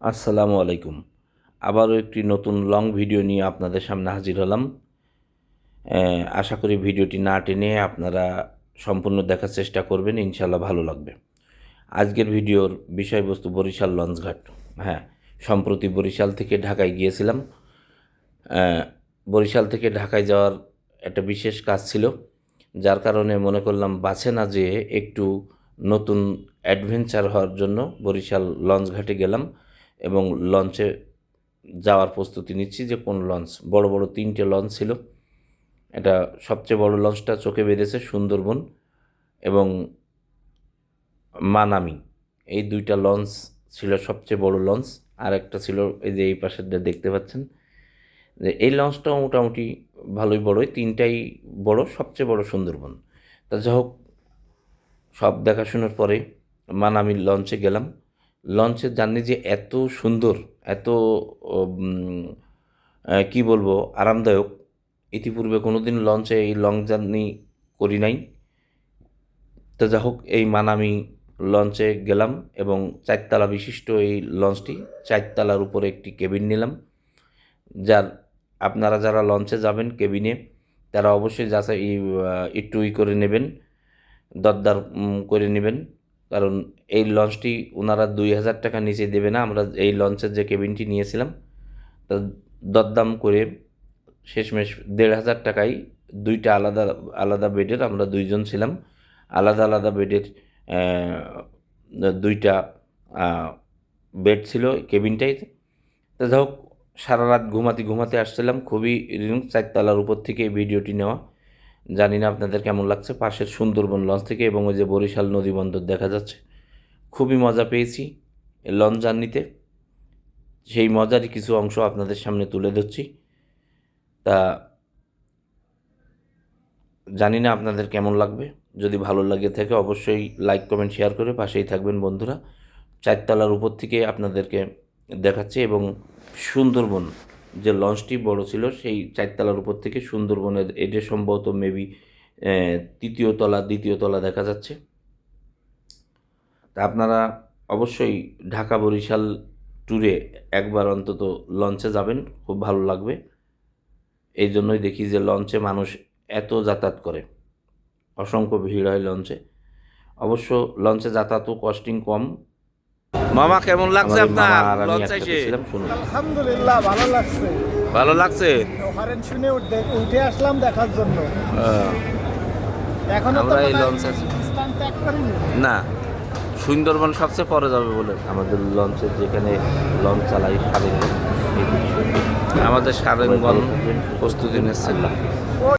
আসসালামু আলাইকুম। আবারও একটি নতুন লং ভিডিও নিয়ে আপনাদের সামনে হাজির হলাম। আশা করি ভিডিওটি না টেনে আপনারা সম্পূর্ণ দেখার চেষ্টা করবেন, ইনশাআল্লাহ ভালো লাগবে। আজকের ভিডিওর বিষয়বস্তু বরিশাল লঞ্চঘাট। হ্যাঁ, সম্প্রতি বরিশাল থেকে ঢাকায় গিয়েছিলাম। বরিশাল থেকে ঢাকায় যাওয়ার একটা বিশেষ কাজ ছিল, যার কারণে মনে করলাম বাসে না যেয়ে একটু নতুন অ্যাডভেঞ্চার হওয়ার জন্য বরিশাল লঞ্চঘাটে গেলাম এবং লঞ্চে যাওয়ার প্রস্তুতি নিচ্ছি যে কোন লঞ্চ। বড় বড় 3টে লঞ্চ ছিল। এটা সবচেয়ে বড় লঞ্চটা চোখে বেঁধেছে সুন্দরবন এবং মানামি। এই 2টা লঞ্চ ছিল সবচেয়ে বড় লঞ্চ। আর একটা ছিল এই যে এই পাশেরটা দেখতে পাচ্ছেন, যে এই লঞ্চটাও মোটামুটি ভালোই বড়ই, 3টাই বড়, সবচেয়ে বড় সুন্দরবন। তা যাই হোক, সব দেখাশোনার পরে মানামি লঞ্চে গেলাম। লঞ্চের জার্নি যে এত সুন্দর, এত কি বলবো, আরামদায়ক। ইতিপূর্বে কোনোদিন লঞ্চে এই লং জার্নি করি নাই। তো যা হোক, এই মানামি লঞ্চে গেলাম এবং 4তলা বিশিষ্ট এই লঞ্চটি, 4তলার উপরে একটি কেবিন নিলাম। যার আপনারা যারা লঞ্চে যাবেন কেবিনে, তারা অবশ্যই যাচাই একটু করে নেবেন, দরদার করে নেবেন। কারণ এই লঞ্চটি ওনারা 2,000 টাকা নিচে দেবে না। আমরা এই লঞ্চের যে কেবিনটি নিয়েছিলাম, তা দরদাম করে শেষমেশ 1,500 টাকায় 2টা আলাদা আলাদা বেডের, আমরা 2জন ছিলাম, আলাদা আলাদা বেডের 2টা বেড ছিল কেবিনটাই। তো যাই হোক, সারা রাত ঘুমাতে ঘুমাতে আসছিলাম। খুবই 4তলার উপর থেকে এই ভিডিওটি নেওয়া। জানি না আপনাদের কেমন লাগছে, পাশের সুন্দরবন লঞ্চ থেকে এবং ওই যে বরিশাল নদী বন্দর দেখা যাচ্ছে। খুবই মজা পেয়েছি এই লঞ্চ জার্নিতে। সেই মজারই কিছু অংশ আপনাদের সামনে তুলে ধরছি। তা জানি না আপনাদের কেমন লাগবে। যদি ভালো লাগে থাকে অবশ্যই লাইক কমেন্ট শেয়ার করে পাশেই থাকবেন বন্ধুরা। 4তলার উপর থেকে আপনাদেরকে দেখাচ্ছি এবং সুন্দরবন যে লঞ্চটি বড় ছিল সেই 4তলার উপর থেকে সুন্দরবনের এটা সম্ভবত মেবি 3য় তলা 2য় তলা দেখা যাচ্ছে। তা আপনারা অবশ্যই ঢাকা বরিশাল ট্যুরে একবার অন্তত লঞ্চে যাবেন, খুব ভালো লাগবে। এই জন্যই দেখি যে লঞ্চে মানুষ এত যাতায়াত করে, অসংখ্য ভিড় হয় লঞ্চে। অবশ্য লঞ্চে যাতায়াতও কস্টিং কম। মামা কেমন লাগছে আপনার লঞ্চে এসে? শুনুন। আলহামদুলিল্লাহ, ভালো লাগছে। ভালো লাগছে? হরেন শুনে উঠে আসলাম দেখার জন্য। এখন আমরা এই লঞ্চে স্থান ত্যাগ করিনি। না, সুন্দরবন সবচেয়ে পরে যাবে বলে আমাদের লঞ্চের যেখানে লঞ্চ চালাই সারেঙ্গন, আমাদের সারেঙ্গন প্রস্তুতি নিচ্ছে।